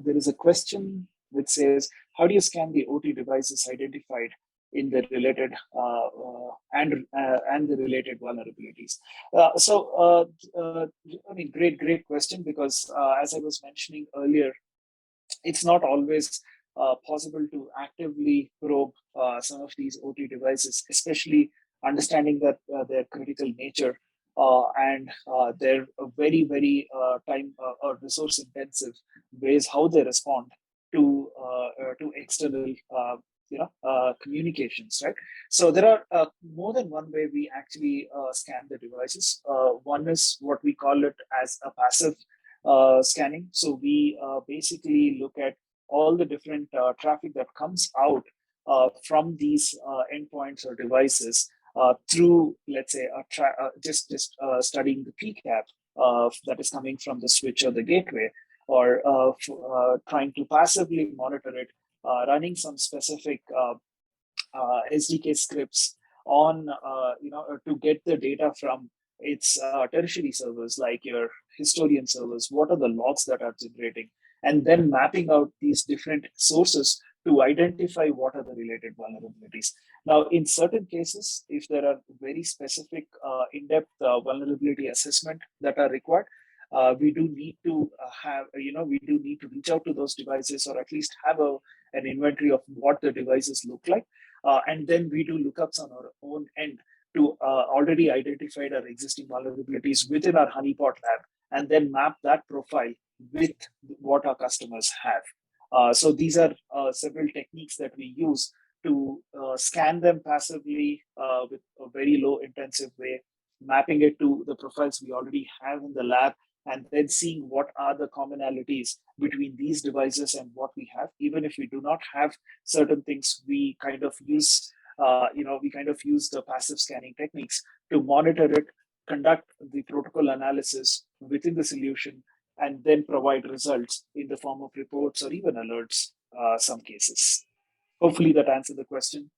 there is a question which says, how do you scan the OT devices identified in the related and the related vulnerabilities? I mean, great question, because as I was mentioning earlier, it's not always possible to actively probe some of these OT devices, especially understanding that their critical nature and their very time or resource intensive ways how they respond to external communications, right? So there are more than one way we actually scan the devices. One is what we call it as a passive scanning. So we basically look at all the different traffic that comes out from these endpoints or devices through, let's say, just studying the PCAP that is coming from the switch or the gateway, or trying to passively monitor it, running some specific SDK scripts on, to get the data from its tertiary servers, like your historian servers. What are the logs that are generating? And then mapping out these different sources to identify what are the related vulnerabilities. Now, in certain cases, if there are very specific in-depth vulnerability assessment that are required, we do need to we do need to reach out to those devices, or at least have an inventory of what the devices look like. And then we do lookups on our own end to already identify our existing vulnerabilities within our Honeypot lab, and then map that profile with what our customers have. So these are several techniques that we use to scan them passively with a very low intensive way, mapping it to the profiles we already have in the lab, and then seeing what are the commonalities between these devices and what we have. Even if we do not have certain things, we kind of use the passive scanning techniques to monitor it, conduct the protocol analysis within the solution, and then provide results in the form of reports or even alerts, some cases. Hopefully that answered the question.